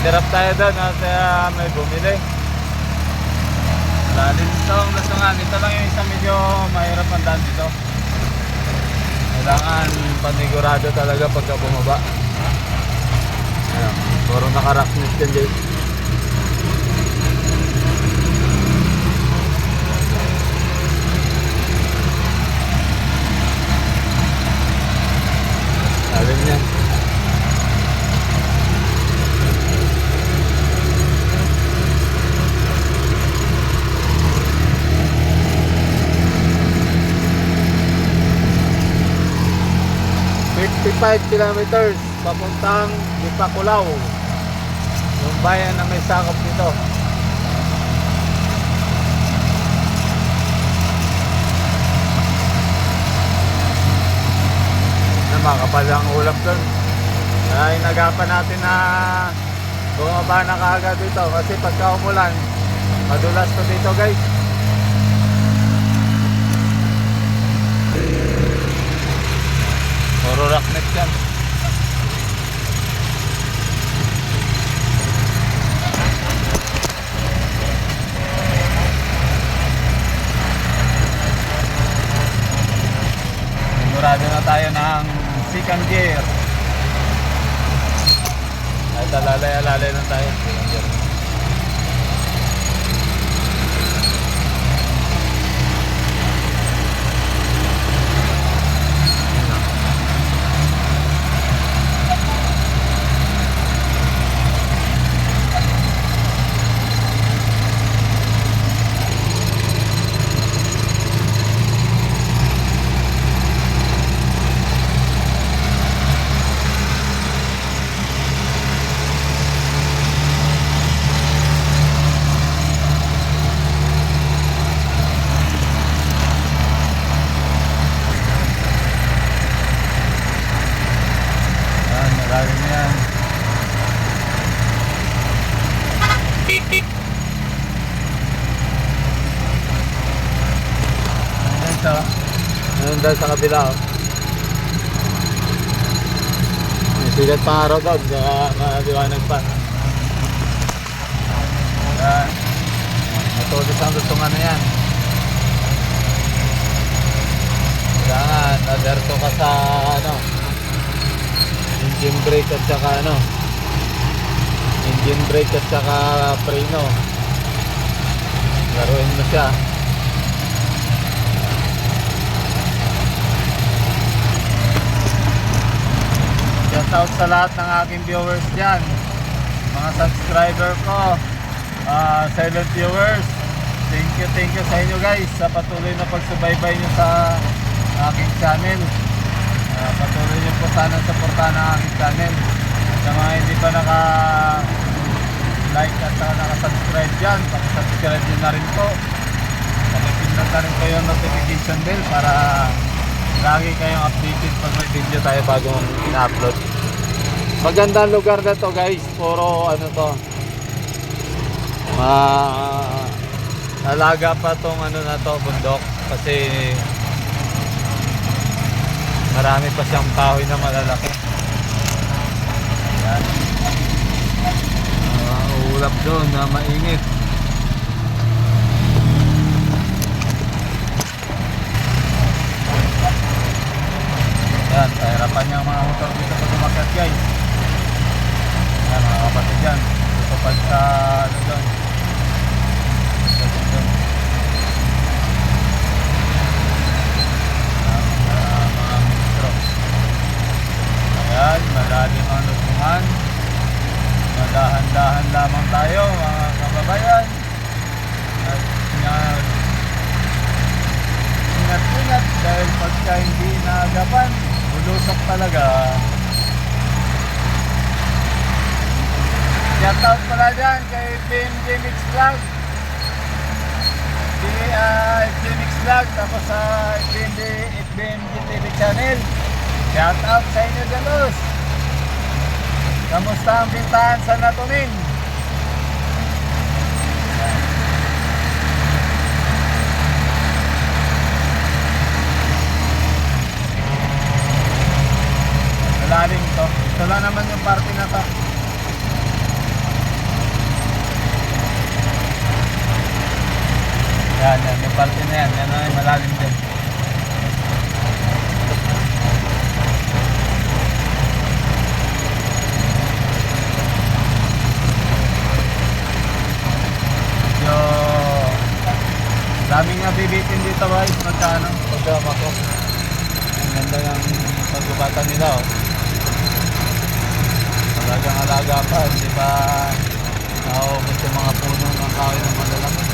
Nag-drop tayo doon at may bumili. Lalim ito ang lasungan. Ito lang yung isa medyo mahirap ang daan dito. Kailangan panigurado talaga pagka bumaba. Ayan, puro naka-rocknet yan guys. Lalim yan. ...55 kilometers papuntang Ipakulaw, yung bayan na may sakop dito. Makapal ang ulap doon. Kaya inagapan natin na bumaba na kaagad dito kasi pagka umulan madulas to dito guys. Puro rocknet yan. Sigurado na tayo ng second gear. Ay, talalay-alalay lang tayo. Second gear. Malalim yan. Ayun dahil sa kabila oh. May sigat pang araw doon, kaya maliwanag pa. Ayan, matulis ang lutungan na yan. Kailangan alerto ka sa engine brake at saka engine brake at saka preno. Laruin mo siya. Shout out sa lahat ng aking viewers dyan, mga subscriber ko, silent viewers. Thank you sa inyo guys sa patuloy na pagsubaybay nyo sa aking channel. Patuloy nyo po sana supportahan ang aking channel. Sa mga hindi pa naka-like at naka-subscribe dyan, pakisubscribe nyo na rin po. Pakipindot na rin po yung notification bell para lagi kayong updated pag may video tayo bagong ina-upload. Magandang lugar na to guys. Puro alaga pa tong na to, bundok. Kasi marami pa siyang kahoy na malalaki. Ayan. Ulap doon na mainit. Ayan, kahirapan niya ang mga motor dito pag umakyat guys. Ayan mga kapatid dyan. Tutupad sa doon. Ayan, malalim ang lutungan. Madahan-dahan lamang tayo mga kababayan. At ingat-ingat dahil pagka hindi naagapan, bulusok talaga. Shout out pala dyan kay BMJ Mix Vlog. FJ Mix Vlog, tapos sa FBMJ TV channel. Shout out sa inyo dyan, Luz. Kamusta ang pintahan sa Natuning? Malalim to. Ito lang naman yung party na to. parte na yan. Yan ay malalim din. Medyo daming nabibitin dito guys. Magkano? Pagkama ko. Ang ganda ng pagbabata nila oh. Talagang alaga pa. Hindi pa naubos yung mga puno ng kahoy ng malalaki.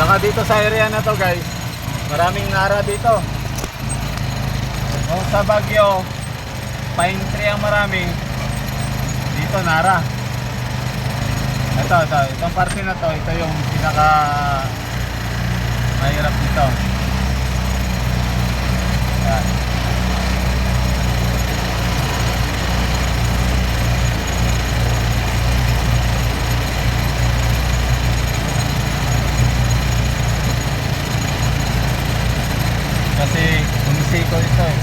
Saka dito sa area na to guys, maraming nara dito. Kung sa Baguio, pine tree ang marami. Dito nara. Itong parte na to, ito yung pinaka mahirap dito. Yan. Kasi umisiko ito eh.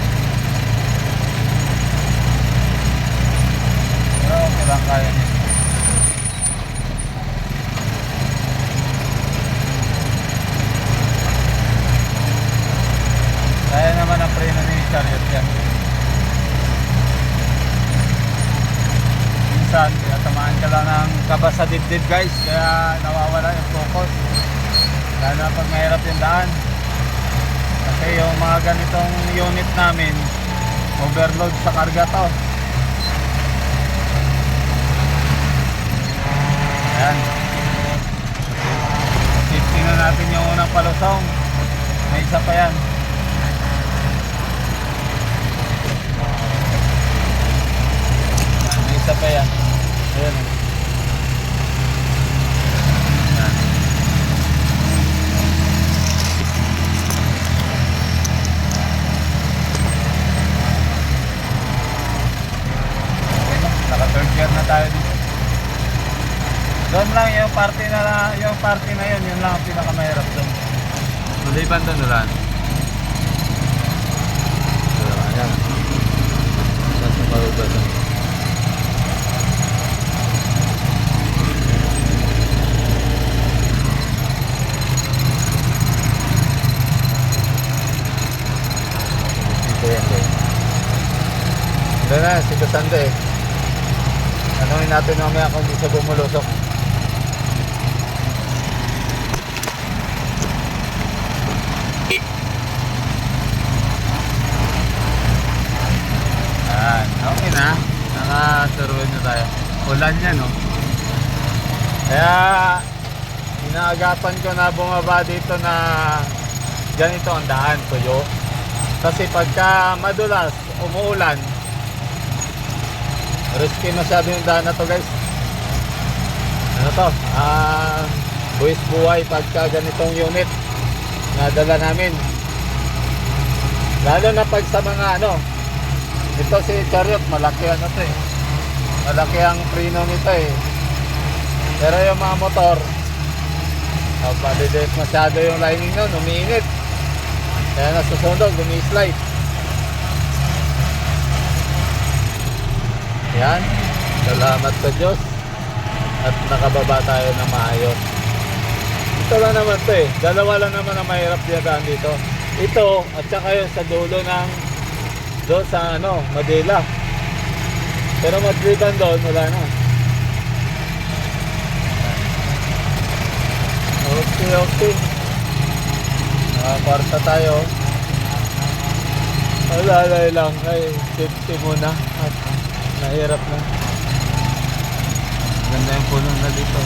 Pero okay lang, kaya niya. Kaya naman ang preno ni Chariot yan. Minsan, tamaan ka lang ng kaba sa dibdib guys, kaya nawawala yung focus. Lalo na pag mahirap yung daan. Kasi yung mga ganitong unit namin, overload sa karga to. Ayan. Safety na natin yung unang palusong. May isa pa yan. May isa pa yan. Ayan. Naka-third gear na tayo dito. Doon lang yung party na yun lang ang pinakamahirap doon. Tulipan doon ulan. Ayan. Mas maluba doon. Dito yan doon. Doon na, si Kasanda eh. Tanungin natin mamaya kung di siya bumulusok. Ayan, okay na. Naka-survey na tayo. Ulan yan, no? Kaya, inaagapan ko na bumaba dito na ganito ang daan, tuyo. Kasi pagka madulas, umuulan, risky masyado yung daan na to guys. Ano to? Buwis buhay pagka ganitong unit na dala namin. Lalo na pag sa mga ano, ito si Chariot, malaki ano to eh. Malaki ang preno nito eh. Pero yung mga motor, palidate masyado yung lining nun, umiinit. Kaya nasusunog, lumi-slide. Yan, salamat sa Diyos at nakababa tayo na maayos. Ito lang naman to eh, dalawa lang naman ang mahirap diyadaan dito. Ito at saka yun sa dulo ng doon sa ano, Madela. Pero Madriban doon, wala na. Okay. Kwarta tayo. Wala lang, ay safety muna at nahirap na. Ganda yung puno na dito.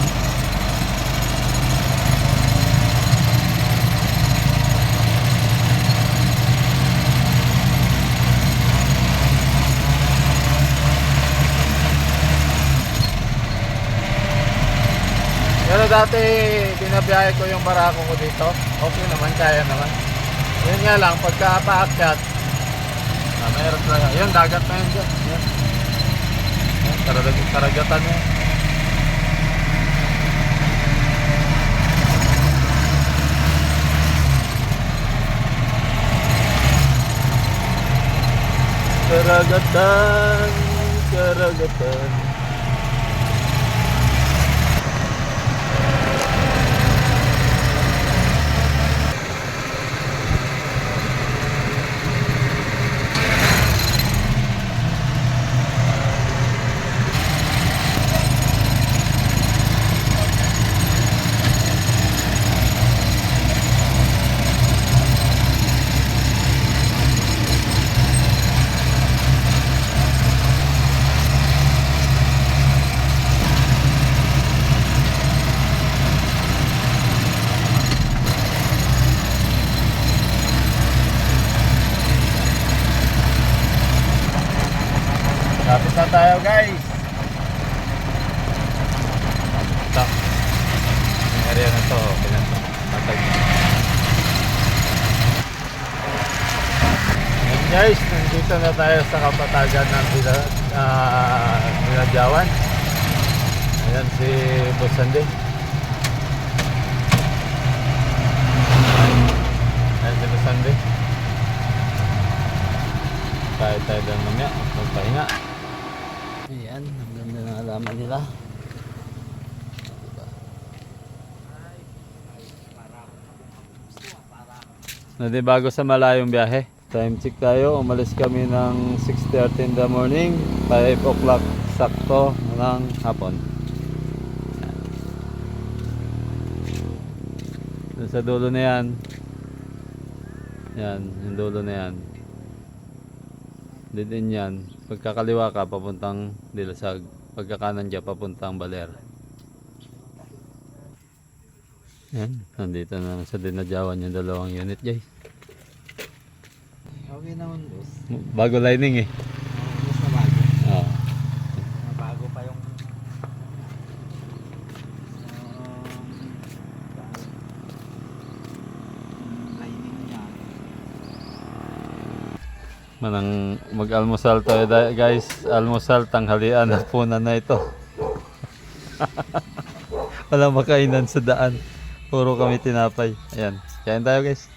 Pero dati binabiyahe ko yung barako ko dito. Okay naman, kaya naman. Yun nga lang, pagka paakyat, mayroon talaga. Yun, dagat na yun dyan. Yan. Karagatan mo. Karagatan. Guys, nandito na tayo sa kapatagan ng Binadyawan. Ayan si Boss Sandy. Ayan si Boss Sandy. Tayo doon mamaya, magpahinga. Ayan, ang ganda ng alaman nila. Di bago sa malayong biyahe. Time check tayo. Umalis kami ng 6:30 in the morning. 5 o'clock sakto ng hapon. Doon sa dulo na yan. Yan, yung dulo na yan. Din yan. Pagkakaliwa ka, papuntang Dilasag. Pagkakanan dyan, papuntang Baler. Yan, nandito na sa Dinadyawan yung dalawang unit, guys. Okay naman, boss. Bago lining eh. Mas na bago. Oo. Mabago pa yung lining niya. Manang mag-almusal tayo guys. Almusal, tanghalian, hapunan na ito. Walang makainan sa daan. Puro kami tinapay. Ayan. Kain tayo guys.